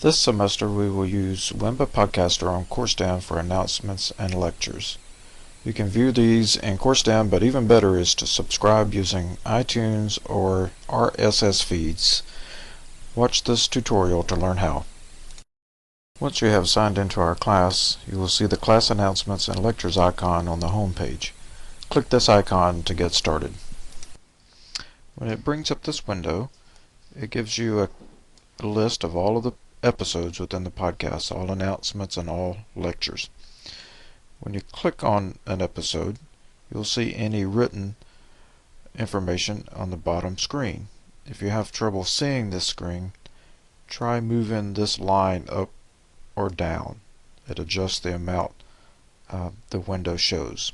This semester we will use Wimba Podcaster on CourseDown for announcements and lectures. You can view these in CourseDown, but even better is to subscribe using iTunes or RSS feeds. Watch this tutorial to learn how. Once you have signed into our class, you will see the class announcements and lectures icon on the home page. Click this icon to get started. When it brings up this window, it gives you a list of all of the episodes within the podcast, all announcements and all lectures. When you click on an episode, you'll see any written information on the bottom screen. If you have trouble seeing this screen, try moving this line up or down. It adjusts the amount the window shows.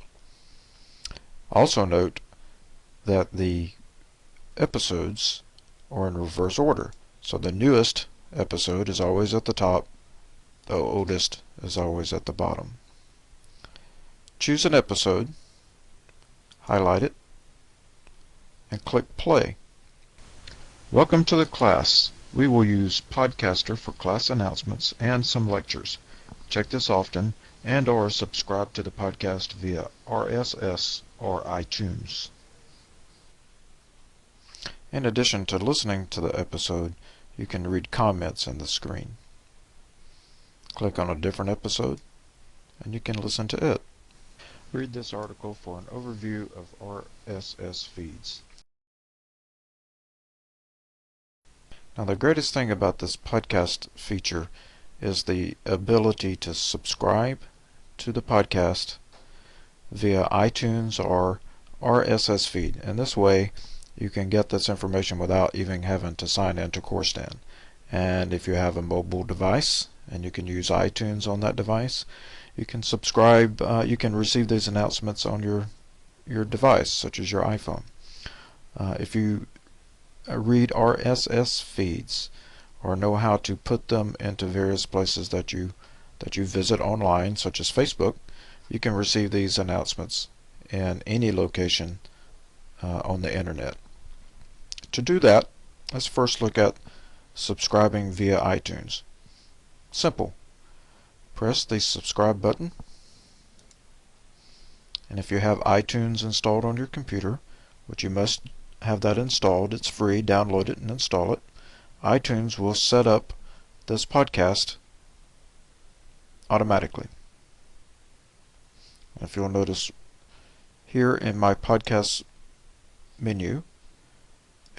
Also note that the episodes are in reverse order. So the newest episode is always at the top, the oldest is always at the bottom. Choose an episode, highlight it, and click play. Welcome to the class. We will use Podcaster for class announcements and some lectures. Check this often and/or subscribe to the podcast via RSS or iTunes. In addition to listening to the episode, you can read comments in the screen. Click on a different episode and you can listen to it. Read this article for an overview of RSS feeds. Now, the greatest thing about this podcast feature is the ability to subscribe to the podcast via iTunes or RSS feed. And this way you can get this information without even having to sign into CourseDown. And if you have a mobile device and you can use iTunes on that device, you can subscribe, you can receive these announcements on your device, such as your iPhone. If you read RSS feeds or know how to put them into various places that you visit online, such as Facebook, you can receive these announcements in any location on the internet. To do that, let's first look at subscribing via iTunes. Simple. Press the subscribe button, and if you have iTunes installed on your computer, which you must have that installed, it's free, download it and install it, iTunes will set up this podcast automatically. If you'll notice here in my podcast menu,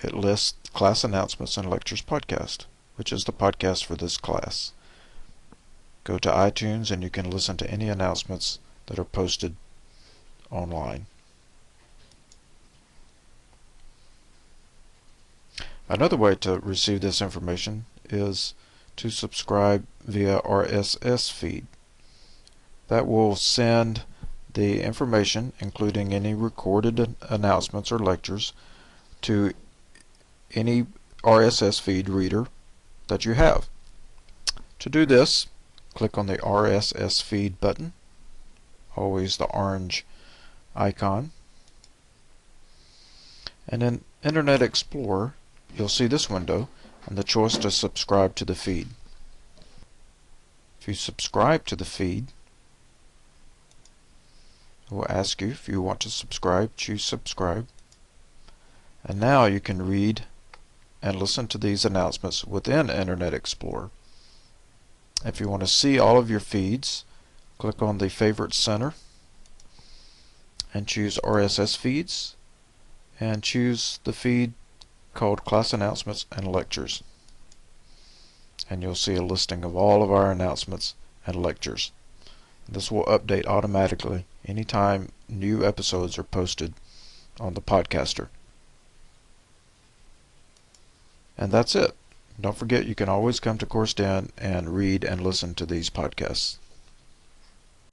it lists Class Announcements and Lectures Podcast, which is the podcast for this class. Go to iTunes and you can listen to any announcements that are posted online. Another way to receive this information is to subscribe via RSS feed. That will send the information, including any recorded announcements or lectures, to any RSS feed reader that you have. To do this, click on the RSS feed button, always the orange icon, and in Internet Explorer you'll see this window and the choice to subscribe to the feed. If you subscribe to the feed, it will ask you if you want to subscribe. Choose subscribe, and now you can read and listen to these announcements within Internet Explorer. If you want to see all of your feeds, click on the Favorite Center and choose RSS feeds and choose the feed called Class Announcements and Lectures. And you'll see a listing of all of our announcements and lectures. This will update automatically anytime new episodes are posted on the podcaster. And that's it. Don't forget, you can always come to CourseDown and read and listen to these podcasts.